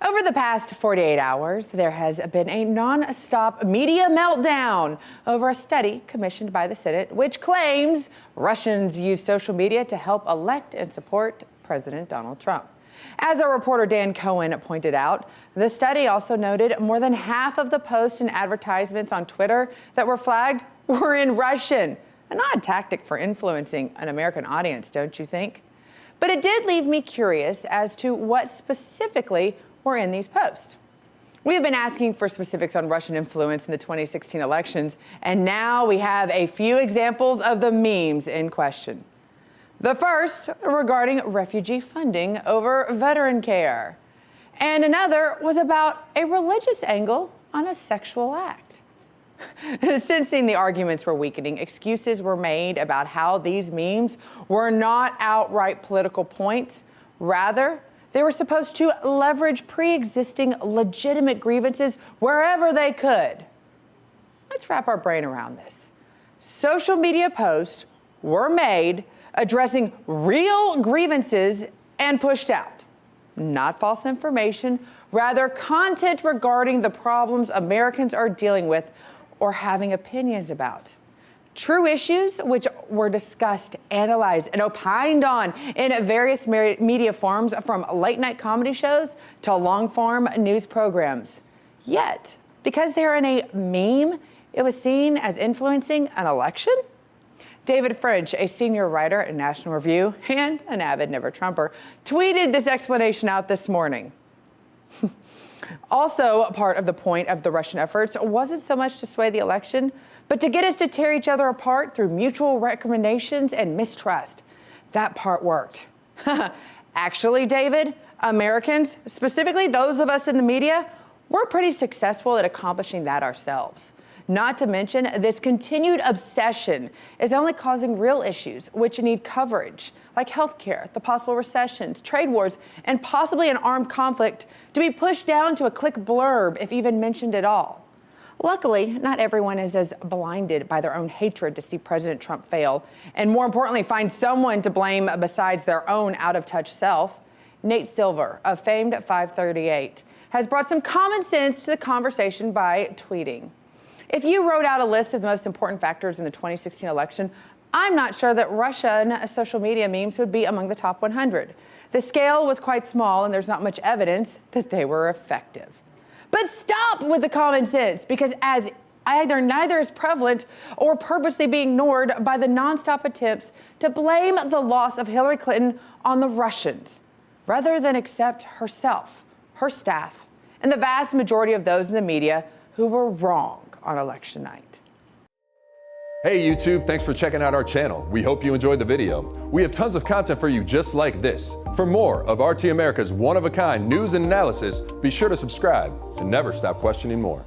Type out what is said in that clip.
Over the past 48 hours, there has been a non-stop media meltdown over a study commissioned by the Senate, which claims Russians use social media to help elect and support President Donald Trump. As our reporter Dan Cohen pointed out, the study also noted more than half of the posts and advertisements on Twitter that were flagged were in Russian. An odd tactic for influencing an American audience, don't you think? But it did leave me curious as to what specifically were in these posts. We have been asking for specifics on Russian influence in the 2016 elections, and now we have a few examples of the memes in question. The first regarding refugee funding over veteran care, and another was about a religious angle on a sexual act. Sensing the arguments were weakening, excuses were made about how these memes were not outright political points. Rather, they were supposed to leverage pre-existing legitimate grievances wherever they could. Let's wrap our brain around this. Social media posts were made addressing real grievances and pushed out. Not false information, rather content regarding the problems Americans are dealing with or having opinions about. True issues which were discussed, analyzed, and opined on in various media forms, from late-night comedy shows to long-form news programs. Yet, because they're in a meme, it was seen as influencing an election? David French, a senior writer at National Review and an avid never-Trumper, tweeted this explanation out this morning. Also, part of the point of the Russian efforts wasn't so much to sway the election, but to get us to tear each other apart through mutual recommendations and mistrust. That part worked. Actually, David, Americans, specifically those of us in the media, we're pretty successful at accomplishing that ourselves. Not to mention, this continued obsession is only causing real issues which need coverage, like healthcare, the possible recessions, trade wars, and possibly an armed conflict, to be pushed down to a click blurb, if even mentioned at all. Luckily, not everyone is as blinded by their own hatred to see President Trump fail, and more importantly, find someone to blame besides their own out-of-touch self. Nate Silver of famed 538 has brought some common sense to the conversation by tweeting, "If you wrote out a list of the most important factors in the 2016 election, I'm not sure that Russian social media memes would be among the top 100. The scale was quite small, and there's not much evidence that they were effective." But stop with the common sense, because as either neither is prevalent or purposely being ignored by the nonstop attempts to blame the loss of Hillary Clinton on the Russians, rather than accept herself, her staff, and the vast majority of those in the media who were wrong on election night. Hey YouTube, thanks for checking out our channel. We hope you enjoyed the video. We have tons of content for you just like this. For more of RT America's one-of-a-kind news and analysis, be sure to subscribe and never stop questioning more.